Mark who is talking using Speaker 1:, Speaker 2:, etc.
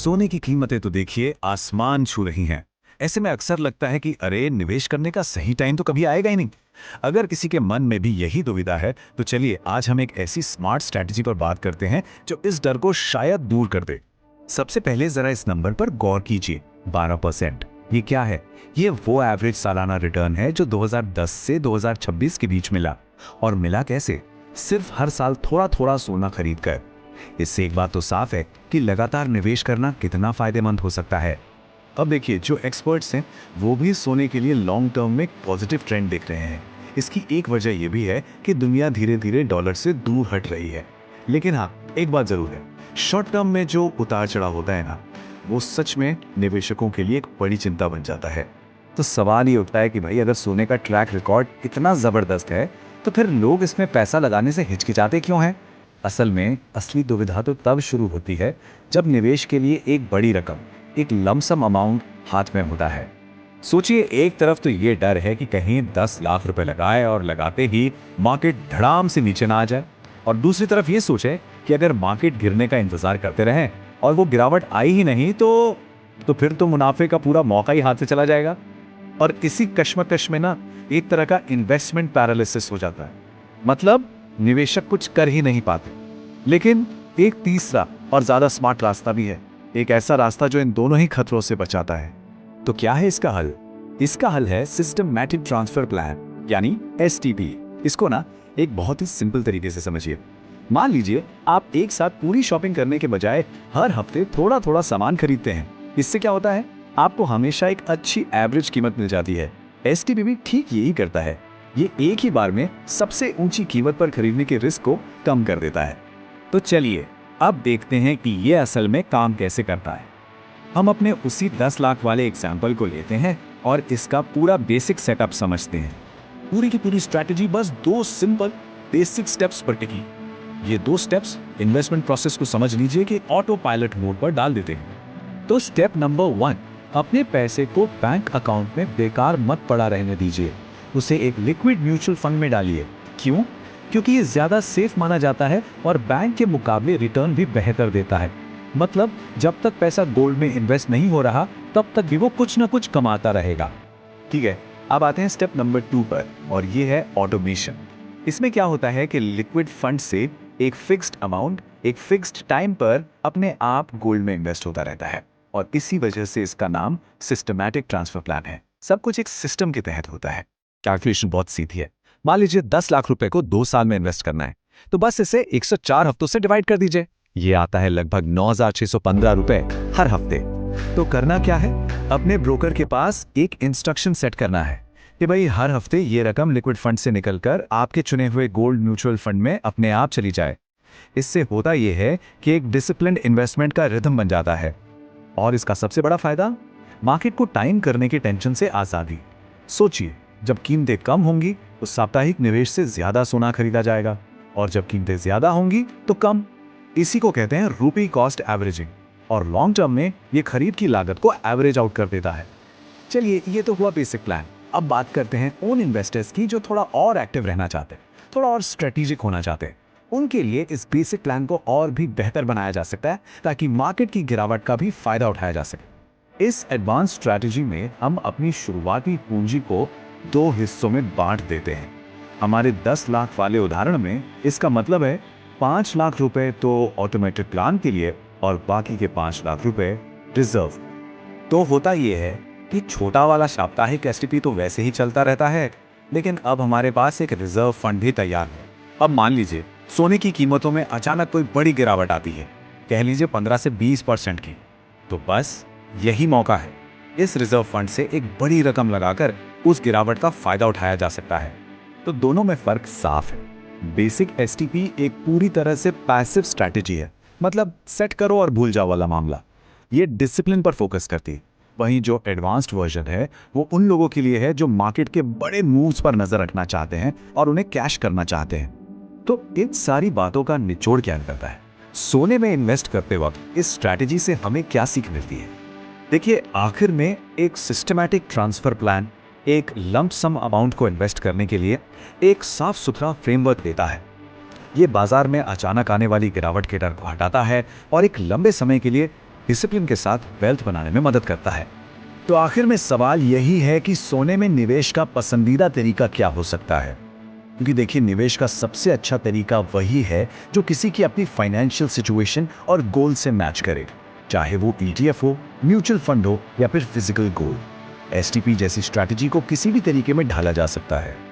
Speaker 1: सोने की कीमतें तो देखिए आसमान छू रही हैं। ऐसे में अक्सर लगता है कि अरे निवेश करने का सही टाइम तो कभी आएगा ही नहीं। अगर किसी के मन में भी यही दुविधा है तो चलिए आज हम एक ऐसी स्मार्ट स्ट्रैटेजी पर बात करते हैं जो इस डर को शायद दूर कर दे। सबसे पहले जरा इस नंबर पर गौर कीजिए, 12%। ये क्या है? ये वो एवरेज सालाना रिटर्न है जो 2010 से 2026 के बीच मिला। और मिला कैसे? सिर्फ हर साल थोड़ा थोड़ा सोना खरीद कर। इससे एक बात तो साफ है कि लगातार निवेश करना कितना फायदेमंद हो सकता है। अब देखिए, जो एक्सपर्ट्स हैं वो भी सोने के लिए लॉन्ग टर्म में पॉजिटिव ट्रेंड देख रहे हैं। इसकी एक वजह यह भी है कि दुनिया धीरे धीरे डॉलर से दूर हट रही है। लेकिन हाँ, एक बात जरूर है, शॉर्ट टर्म में जो उतार चढ़ाव होता है ना, वो सच में निवेशकों के लिए एक बड़ी चिंता बन जाता है। तो सवाल ये उठता है कि भाई अगर सोने का ट्रैक रिकॉर्ड इतना जबरदस्त है तो फिर लोग इसमें पैसा लगाने से हिचकिचाते क्यों हैं? असल में असली दुविधा तो तब शुरू होती है जब निवेश के लिए एक बड़ी रकम, एक लमसम अमाउंट हाथ में होता है। सोचिए, एक तरफ तो ये डर है कि कहीं 10 लाख रुपए लगाए और लगाते ही मार्केट धड़ाम से नीचे ना आ जाए, और दूसरी तरफ ये सोचे कि अगर मार्केट गिरने का इंतजार करते रहें और वो गिरावट आई ही नहीं तो फिर तो मुनाफे का पूरा मौका ही हाथ से चला जाएगा। और इसी कश्मकश में ना एक तरह का इन्वेस्टमेंट पैरालिसिस हो जाता है। मतलब निवेशक कुछ कर ही नहीं पाते। लेकिन एक तीसरा और ज्यादा स्मार्ट रास्ता भी है, एक ऐसा रास्ता जो इन दोनों ही खतरों से बचाता है। तो क्या है इसका हल? इसका हल है सिस्टमैटिक ट्रांसफर प्लान, यानी एसटीपी। इसको ना एक बहुत ही सिंपल तरीके से समझिए। मान लीजिए आप एक साथ पूरी शॉपिंग करने के बजाय हर हफ्ते थोड़ा थोड़ा सामान खरीदते हैं। इससे क्या होता है, आपको हमेशा एक अच्छी एवरेज कीमत मिल जाती है। एसटीपी भी ठीक यही करता है। ये एक ही बार में सबसे ऊंची कीमत पर खरीदने के रिस्क को कम कर देता है। तो चलिए अब देखते हैं कि ये असल में काम कैसे करता है। हम अपने उसी 10 लाख वाले एग्जाम्पल को लेते हैं और इसका पूरा बेसिक सेटअप समझते हैं। पूरी की पूरी स्ट्रैटेजी बस 2 सिंपल बेसिक स्टेप्स पर टिकी। ये 2 स्टेप्स इन्वेस्टमेंट प्रोसेस को समझ लीजिए कि ऑटो पायलट मोड पर डाल देते हैं। तो स्टेप नंबर 1, अपने पैसे को बैंक अकाउंट में बेकार मत पड़ा रहने दीजिए, उसे एक लिक्विड म्यूचुअल फंड में डालिए। क्यों? क्योंकि ये ज्यादा सेफ माना जाता है और बैंक के मुकाबले रिटर्न भी बेहतर देता है। मतलब जब तक पैसा गोल्ड में इन्वेस्ट नहीं हो रहा तब तक भी वो कुछ ना कुछ कमाता रहेगा। ठीक है, अब आते हैं स्टेप नंबर 2 पर, और ये है ऑटोमेशन। इसमें क्या होता है कि लिक्विड फंड से एक फिक्स्ड अमाउंट एक फिक्स्ड टाइम पर अपने आप गोल्ड में इन्वेस्ट होता रहता है, और इसी वजह से इसका नाम सिस्टमैटिक ट्रांसफर प्लान है। सब कुछ एक सिस्टम के तहत होता है। कैलकुलेशन बहुत सीधी है। मान लीजिए 10 लाख रुपए को 2 साल में इन्वेस्ट करना है, तो बस इसे 104 हफ्तों से डिवाइड कर दीजिए। ये आता है लगभग 9,615 रुपए हर हफ्ते। तो करना क्या है, अपने ब्रोकर के पास एक इंस्ट्रक्शन सेट करना है कि भाई हर हफ्ते ये रकम लिक्विड फंड से निकलकर आपके चुने हुए गोल्ड म्यूचुअल फंड में अपने आप चली जाए। इससे होता यह है कि एक डिसिप्लिन्ड इन्वेस्टमेंट का रिदम बन जाता है। और इसका सबसे बड़ा फायदा, मार्केट को टाइम करने की टेंशन से आजादी। सोचिए, जब कीमतें कम होंगी तो साप्ताहिक निवेश से ज्यादा सोना खरीदा जाएगा, और जब कीमतें ज्यादा होंगी तो कम। इसी को कहते हैं रूपी कॉस्ट एवरेजिंग, और लॉन्ग टर्म में ये खरीद की लागत को एवरेज आउट कर देता है। चलिए, ये तो हुआ बेसिक प्लान। अब बात करते हैं उन इन्वेस्टर्स की जो थोड़ा और एक्टिव रहना चाहते हैं, थोड़ा और स्ट्रेटेजिक होना चाहते हैं। उनके लिए इस बेसिक प्लान को और भी बेहतर बनाया जा सकता है ताकि मार्केट की गिरावट का भी फायदा उठाया जा सके। इस एडवांस स्ट्रैटेजी में हम अपनी शुरुआती पूंजी को 2 हिस्सों में बांट देते हैं। हमारे 10 लाख वाले उदाहरण में इसका मतलब है 5 लाख रुपए तो ऑटोमेटिक प्लान के लिए और बाकी के 5 लाख रुपए रिजर्व। तो होता यह है कि छोटा वाला साप्ताहिक एसटीपी तो वैसे ही चलता रहता है, लेकिन अब हमारे पास एक रिजर्व फंड भी तैयार है। अब मान लीजिए सोने की कीमतों में अचानक कोई बड़ी गिरावट आती है, कह लीजिए 15 से 20% की, तो बस यही मौका है। इस रिजर्व फंड से एक बड़ी रकम लगाकर उस गिरावट का फायदा उठाया जा सकता है। तो दोनों में फर्क साफ है। बेसिक एसटीपी एक पूरी तरह से पैसिव स्ट्रैटेजी है, मतलब सेट करो और भूल जाओ वाला मामला। ये डिसिप्लिन पर फोकस करती है। वहीं जो एडवांस्ड वर्जन है वो उन लोगों के लिए है जो मार्केट के बड़े मूव्स पर नजर रखना चाहते हैं और उन्हें कैश करना चाहते हैं। तो इन सारी बातों का निचोड़ क्या निकलता है? सोने में इन्वेस्ट करते वक्त इस स्ट्रैटेजी से हमें क्या सीख मिलती है? देखिए, आखिर में एक सिस्टमैटिक ट्रांसफर प्लान एक लंप सम अमाउंट को इन्वेस्ट करने के लिए एक साफ सुथरा फ्रेमवर्क देता है। ये बाजार में अचानक आने वाली गिरावट के डर को हटाता है और एक लंबे समय के लिए डिसिप्लिन के साथ वेल्थ बनाने में मदद करता है। तो आखिर में सवाल यही है कि सोने में निवेश का पसंदीदा तरीका क्या हो सकता है? क्योंकि देखिए, निवेश का सबसे अच्छा तरीका वही है जो किसी की अपनी फाइनेंशियल सिचुएशन और गोल से मैच करे, चाहे वो ETF हो, म्यूचुअल फंड हो या फिर फिजिकल गोल्ड। STP जैसी स्ट्रैटेजी को किसी भी तरीके में ढाला जा सकता है।